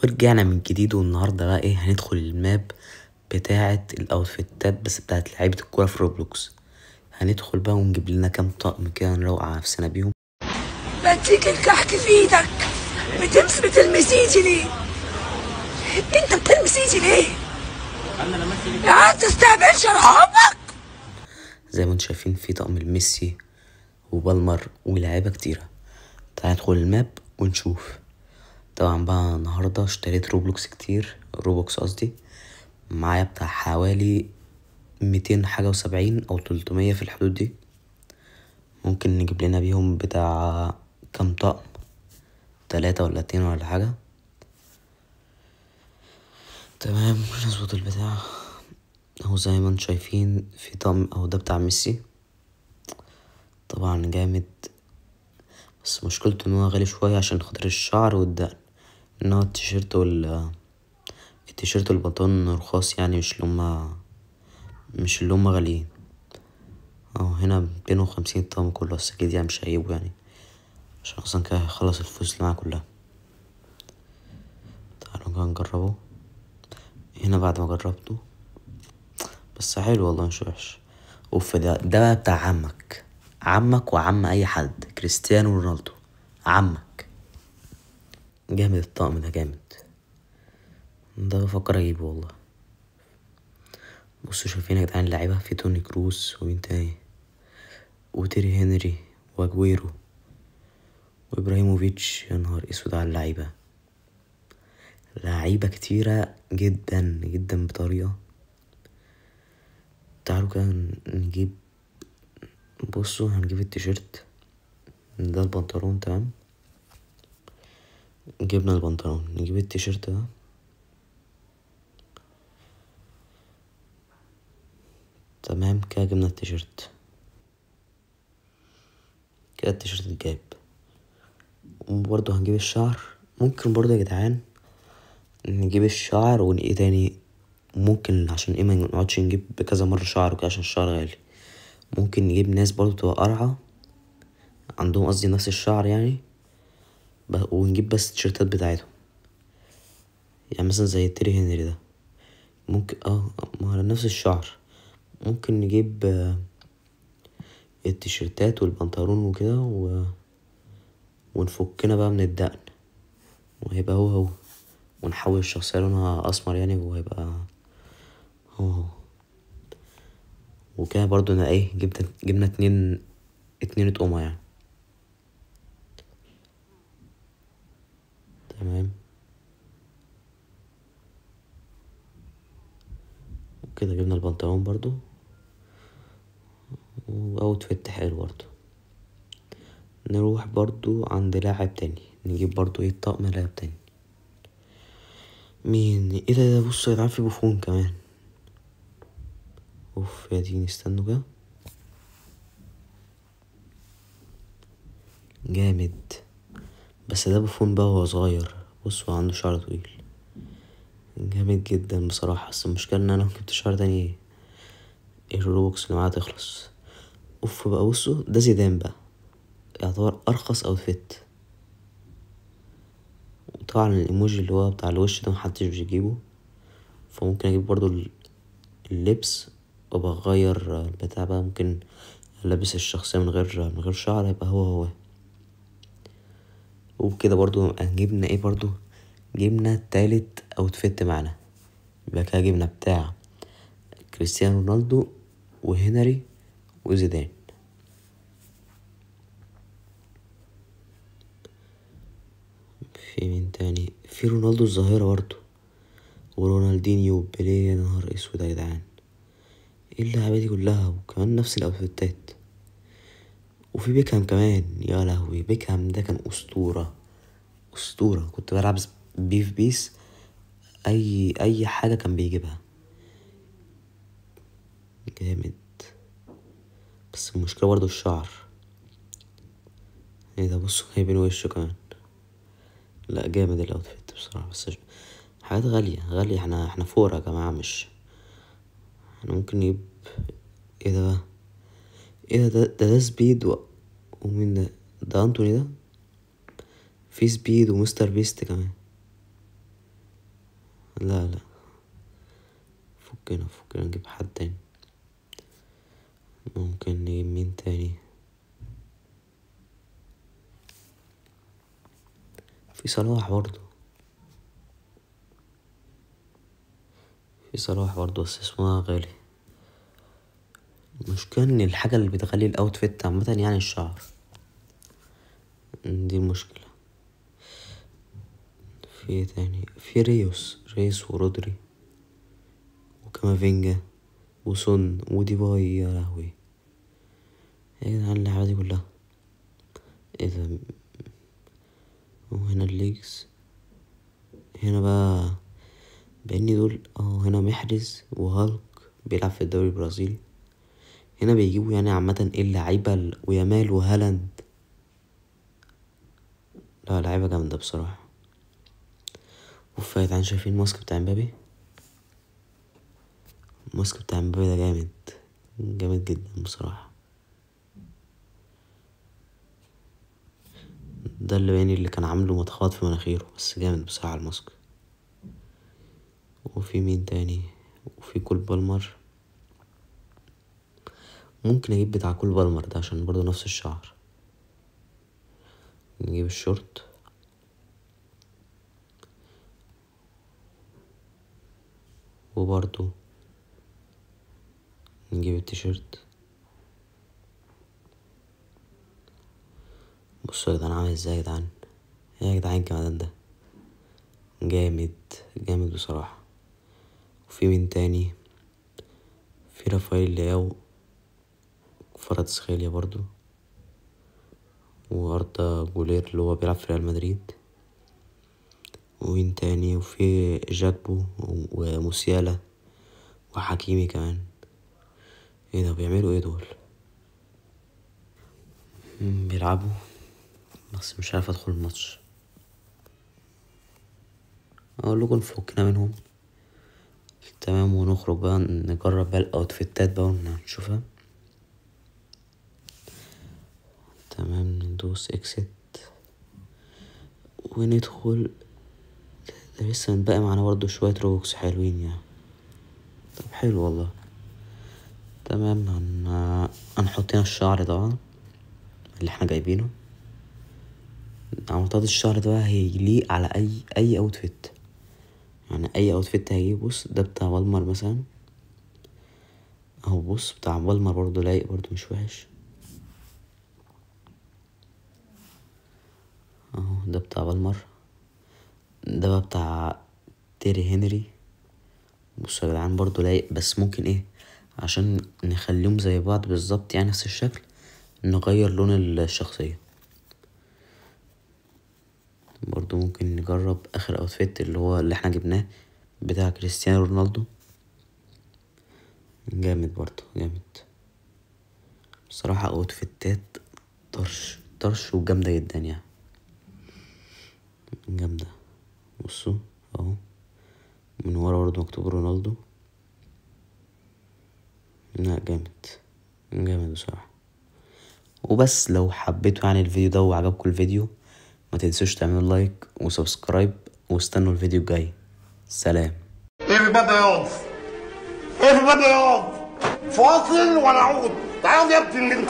ورجعنا من جديد، والنهارده بقى ايه؟ هندخل الماب بتاعة الاوتفيتات بس بتاعة لعيبة الكورة في روبلوكس. هندخل بقى ونجيب لنا كام طقم كده نروق على نفسنا بيهم. بديك الكحك في ايدك، بتلمسيتي ليه؟ انت بتلمسيتي ليه؟ يا تستهبلش ارحمك. زي ما انتم شايفين في طقم الميسي وبالمر ولاعيبة كتيرة. تعال ندخل الماب ونشوف. طبعا بقى النهارده اشتريت روبلوكس كتير، روبوكس قصدي، معايا بتاع حوالي 200 حاجة و70 أو 300 في الحدود دي. ممكن نجيب لنا بيهم بتاع كام طقم، 3 ولا 2 ولا حاجة. تمام، نظبط البتاع اهو. زي ما انتم شايفين في طقم اهو، ده بتاع ميسي، طبعا جامد، بس مشكلته ان هو غالي شوية عشان خاطر الشعر والدقن. ان هو التيشيرت والبنطلون رخاص، يعني مش اللي هما غاليين. اهو هنا 250 الطقم كله، بس اكيد يعني مش هيجيبه، يعني عشان اصلا كده هيخلص الفلوس اللي معايا كلها. تعالوا كده نجربه. هنا بعد ما جربته، بس حلو والله، مش وحش. اوف، ده بقى بتاع عمك وعم اي حد، كريستيانو رونالدو، عمك. جامد الطقم ده، جامد. ده بفكر اجيبه والله. بصوا شايفين يا جدعان اللعيبه، في توني كروس ومين تاني، وتيري هنري واجويرو وابراهيموفيتش. يا نهار اسود على اللعيبه، لعيبه كتيره جدا جدا بطريقه. تعالوا كده نجيب. بصوا هنجيب التيشيرت ده، البنطلون تمام، جبنا البنطلون، نجيب التيشيرت ده. تمام كده، جبنا التيشيرت، كده التيشيرت اتجاب. وبرضه هنجيب الشعر. ممكن برضه يا جدعان نجيب الشعر ايه تاني، ممكن عشان ايه ما نقعدش نجيب بكذا مرة شعر وكده عشان الشعر غالي. ممكن نجيب ناس برضه تبقى قرعة عندهم، قصدي نفس الشعر يعني، ونجيب بس التيشيرتات بتاعتهم. يعني مثلا زي تيري هنري ده، ممكن ما على نفس الشعر. ممكن نجيب التيشيرتات والبنطلون وكده ونفكنا بقى من الدقن، وهيبقى هو ونحول الشخصية لونها أسمر يعني، وهيبقى هو. وكده برضو أنا جبنا اتنين اتقمة يعني. تمام، وكده جبنا البنطلون برضو، واوتفيت حلو برضو. نروح برضو عند لاعب تاني، نجيب برضو طقم لاعب تاني. مين؟ ايه ده؟ بصوا يا جدعان، في بوفون كمان. اوف يا ديني، استنوا كده، جامد. بس ده بوفون بقى وهو صغير، بصوا عنده شعر طويل، جامد جدا بصراحة. بس المشكلة ان انا لو جبت شعر تاني الروبوكس اللي معايا تخلص. اوف بقى، بصوا ده زيدان بقى، يعتبر ارخص اوتفيت. وطبعا الايموجي اللي هو بتاع الوش ده محدش بيجيبه، فممكن اجيب برضو اللبس وابقى اغير البتاع بقى. ممكن البس الشخصية من غير شعر، يبقى هو. وبكده برضو جبنا برضو، جبنا تالت اوتفيت معانا. يبقى كده جبنا بتاع كريستيانو رونالدو وهنري وزيدان. في مين تاني؟ في رونالدو الظاهرة برضو، ورونالدينيو وبيليه. يا نهار اسود يا جدعان، ايه اللعبة دي كلها؟ وكمان نفس الاوتفيتات. وفي بيكهام كمان، يا لهوي، بيكهام ده كان اسطورة. كنت بلعب بيه في بيس، اي حاجة كان بيجيبها، جامد. بس المشكلة برضو الشعر. ايه ده؟ بصوا جايبين وشه كمان. لا جامد الاوتفيت بصراحة، بس حاجات غالية. احنا فورة يا جماعة، مش احنا ممكن نجيب. ايه ده بقى؟ ايه ده سبيد ومين ده انتوني ده. في سبيد ومستر بيست كمان. لا فكنا نجيب حد تاني. ممكن نجيب مين تاني؟ في صلاح برضه بس اسمها غالي. المشكلة ان الحاجة اللي بتغلي الاوتفيت عامة يعني الشعر، دي المشكلة. في ايه تاني؟ في ريس ورودري وكامافينجا وسون وديباي. يا لهوي ايه جدعان اللعبة دي كلها؟ ايه ده؟ وهنا الليجز، هنا بقى باني دول هنا محرز وهالك بيلعب في الدوري البرازيلي. هنا بيجيبوا يعني عامة ايه اللعيبة ويامال وهالاند. لا لعيبة جامدة بصراحة. وفايت عن شايفين الماسك بتاع مبابي؟ الماسك بتاع مبابي ده جامد جدا بصراحة. ده اللي كان عامله مضخات في مناخيره، بس جامد بصراحة الماسك. وفي مين تاني؟ وفي كول بالمر. ممكن اجيب بتاع كول بالمر ده عشان برضه نفس الشعر. نجيب الشورت وبرضه نجيب التيشيرت. بصوا يا جدعان عامل ازاي يا جدعان. ايه يا جدعان الجمدان ده، جامد بصراحة. وفي مين تاني؟ في رافائيل لياو، كفاراتسخيليا برضو، واردا جولير اللي هو بيلعب في ريال مدريد. ومين تاني؟ وفي جاكبو وموسيالا وحكيمي كمان. ايه ده بيعملوا ايه دول؟ بيلعبوا بس مش عارف ادخل الماتش. اقول لكم فكنا منهم تمام ونخرج بقى نجرب بقى الاوتفيتات بقى ونشوفها. تمام ندوس اكست وندخل. ده لسه متبقى معانا برضه شوية روبوكس حلوين يعني. طب حلو والله. تمام هنحط هنا الشعر طبعا اللي احنا جايبينه. عمطات الشعر ده هيليق على اي اوتفيت، يعني اي اوتفيت هيجيب. بص ده بتاع والمر مثلا اهو. بص بتاع والمر برضه لايق برضه مش وحش اهو. ده بتاع والمر. ده بقى بتاع تيري هنري. بصوا يا جدعان برضه لايق، بس ممكن ايه عشان نخليهم زي بعض بالظبط يعني نفس الشكل نغير لون الشخصية. برضو ممكن نجرب اخر اوتفيت اللي احنا جبناه بتاع كريستيانو رونالدو. جامد برضو بصراحة اوتفيتات طرش وجامدة جدا يعني. جامدة. بصوا اهو من ورا برضو مكتوب رونالدو. لا جامد بصراحة. وبس لو حبيتوا يعني الفيديو ده وعجبكم الفيديو ما تنسوش تعملوا لايك وسبسكرايب واستنوا الفيديو الجاي. سلام. Everybody else. فاصل ونعود. تعالوا يا ابني.